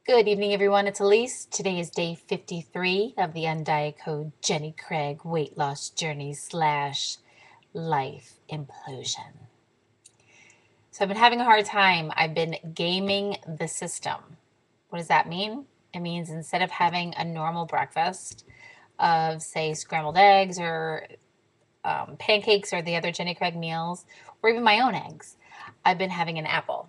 Good evening, everyone. It's Elise. Today is day 53 of the UnDiet Code Jenny Craig weight loss journey slash life implosion. So I've been having a hard time. I've been gaming the system. What does that mean? It means instead of having a normal breakfast of, say, scrambled eggs or pancakes or the other Jenny Craig meals, or even my own eggs, I've been having an apple.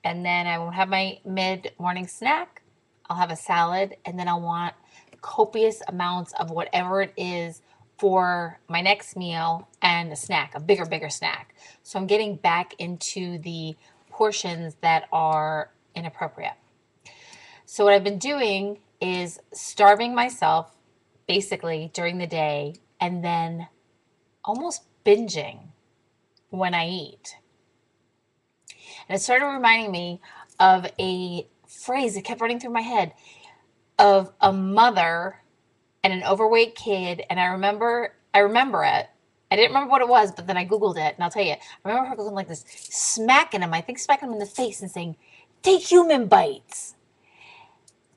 And then I won't have my mid-morning snack. I'll have a salad, and then I'll want copious amounts of whatever it is for my next meal and a snack, a bigger snack. So I'm getting back into the portions that are inappropriate. So what I've been doing is starving myself basically during the day and then almost binging when I eat. And it started reminding me of a phrase that kept running through my head of a mother and an overweight kid. And I remember it. I didn't remember what it was, but then I Googled it, and I'll tell you. I remember her going like this, smacking him, I think smacking him in the face and saying, "Take human bites."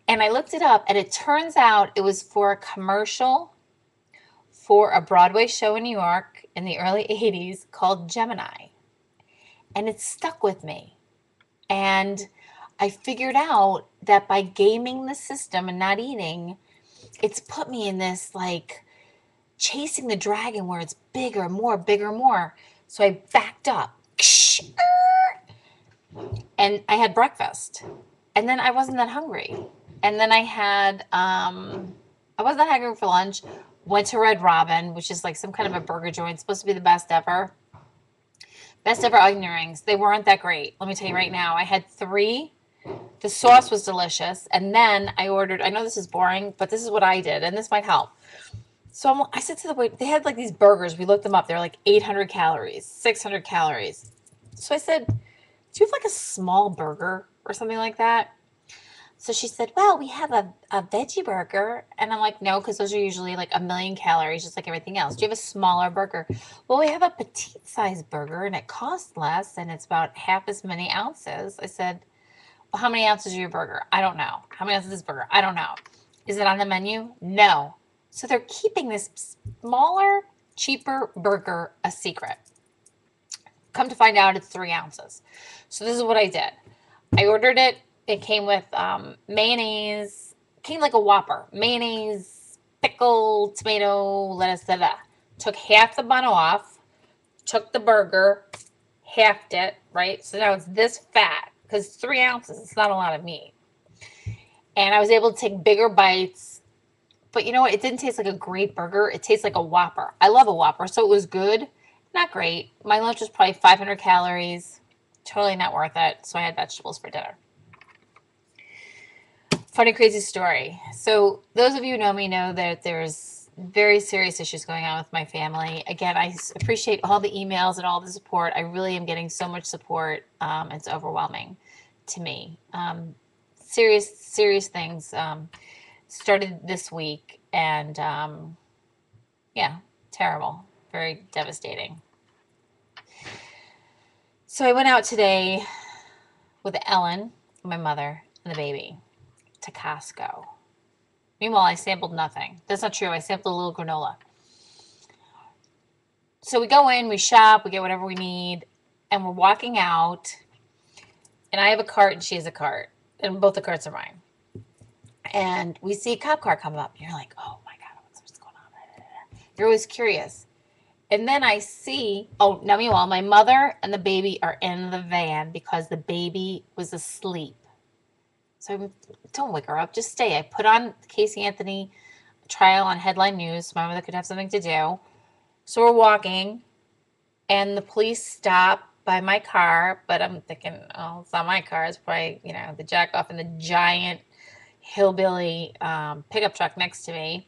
And I looked it up, and it turns out it was for a commercial for a Broadway show in New York in the early 80s called Gemini. And it stuck with me. And I figured out that by gaming the system and not eating, it's put me in this like chasing the dragon where it's bigger, more, bigger, more. So I backed up and I had breakfast. And then I wasn't that hungry. And then I wasn't that hungry for lunch. Went to Red Robin, which is like some kind of a burger joint, it's supposed to be the best ever. Best ever onion rings. They weren't that great. Let me tell you right now. I had three. The sauce was delicious. And then I ordered, I know this is boring, but this is what I did, and this might help. So I said to the wait, they had like these burgers. We looked them up. They're like 800 calories, 600 calories. So I said, "Do you have like a small burger or something like that?" So she said, "Well, we have a veggie burger." And I'm like, "No, because those are usually like 1,000,000 calories, just like everything else. Do you have a smaller burger?" "Well, we have a petite size burger and it costs less and it's about half as many ounces." I said, "Well, how many ounces is your burger?" "I don't know." "How many ounces is this burger?" "I don't know." "Is it on the menu?" "No." So they're keeping this smaller, cheaper burger a secret. Come to find out, it's 3 ounces. So this is what I did. I ordered it. It came with mayonnaise. It came like a Whopper. Mayonnaise, pickle, tomato, lettuce, da da. Took half the bun off. Took the burger, halved it, right? So now it's this fat because 3 ounces, it's not a lot of meat. And I was able to take bigger bites. But you know what? It didn't taste like a great burger. It tastes like a Whopper. I love a Whopper, so it was good. Not great. My lunch was probably 500 calories. Totally not worth it. So I had vegetables for dinner. Funny, crazy story. So those of you who know me know that there's very serious issues going on with my family. Again, I appreciate all the emails and all the support. I really am getting so much support. It's overwhelming to me. Serious things started this week, and yeah, terrible, very devastating. So I went out today with Ellen, my mother, and the baby to Costco. Meanwhile, I sampled nothing. That's not true. I sampled a little granola. So we go in, we shop, we get whatever we need, and we're walking out. And I have a cart and she has a cart. And both the carts are mine. And we see a cop car come up. And you're like, oh my God, what's going on? You're always curious. And then I see, oh, now meanwhile, my mother and the baby are in the van because the baby was asleep. So I don't wake her up, just stay. I put on Casey Anthony trial on Headline News so my mother could have something to do. So we're walking, and the police stop by my car, but I'm thinking, oh, it's not my car. It's probably, the jack off in the giant hillbilly pickup truck next to me.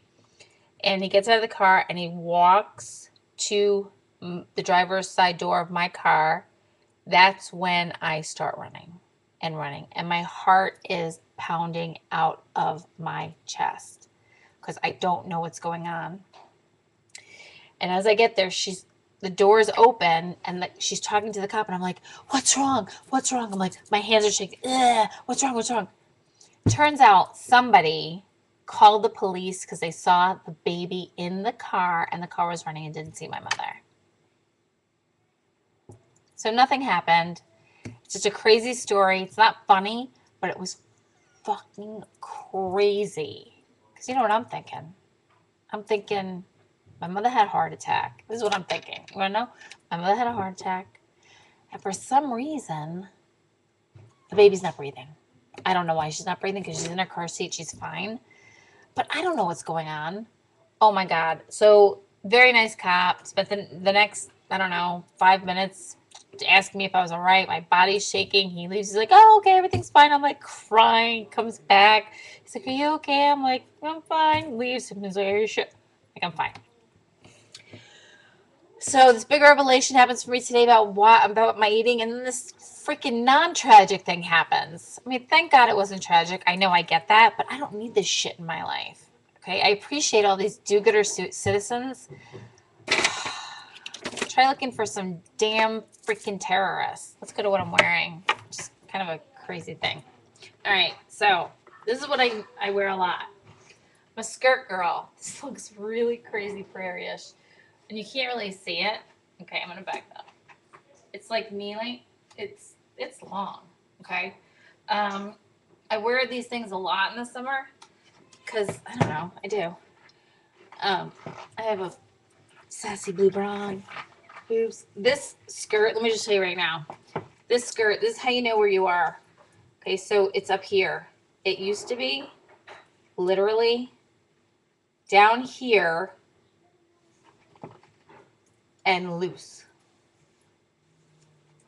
And he gets out of the car, and he walks to the driver's side door of my car. That's when I start running. And my heart is pounding out of my chest because I don't know what's going on. And as I get there, the door is open, and she's talking to the cop, and I'm like, "What's wrong? What's wrong?" I'm like, my hands are shaking. Ugh, what's wrong? What's wrong? Turns out somebody called the police because they saw the baby in the car and the car was running and didn't see my mother. So nothing happened. It's just a crazy story. It's not funny, but it was fucking crazy. Because you know what I'm thinking? I'm thinking my mother had a heart attack. This is what I'm thinking. You want to know? My mother had a heart attack. And for some reason, the baby's not breathing. I don't know why she's not breathing because she's in her car seat. She's fine. But I don't know what's going on. Oh my God. So very nice cop. But then the next, I don't know, 5 minutes to ask me if I was all right. My body's shaking. He leaves. He's like, oh, okay, everything's fine. I'm like crying. Comes back. He's like, are you okay? I'm like, I'm fine. Leaves. He's like, are you sure? Like, I'm fine. So this big revelation happens for me today about my eating, and then this freaking non-tragic thing happens. I mean, thank God it wasn't tragic. I know I get that, but I don't need this shit in my life. Okay, I appreciate all these do-gooder citizens. Try looking for some damn freaking terrorists. Let's go to what I'm wearing. Just kind of a crazy thing. All right, so this is what I wear a lot. I'm a skirt girl. This looks really crazy prairie-ish. And you can't really see it. Okay, I'm gonna back up. It's like kneeling. It's long. Okay. I wear these things a lot in the summer because I don't know. I do. I have a sassy blue bra on. Boobs. This skirt. Let me just tell you right now. This skirt. This is how you know where you are. Okay, so it's up here. It used to be literally down here and loose.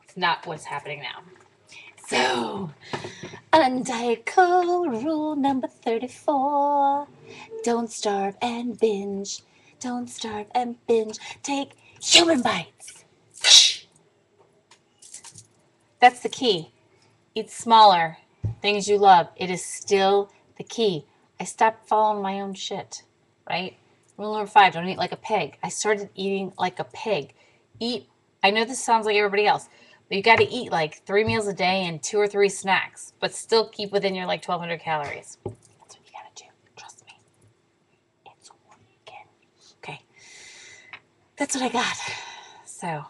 It's not what's happening now. So, UnDiet code rule number 34. Don't starve and binge. Don't starve and binge. Take human bites. That's the key. Eat smaller. Things you love. It is still the key. I stopped following my own shit, right? Rule number 5, don't eat like a pig. I started eating like a pig. I know this sounds like everybody else, but you got to eat like 3 meals a day and 2 or 3 snacks, but still keep within your like 1,200 calories. That's what you got to do. Trust me. It's working. Okay. That's what I got. So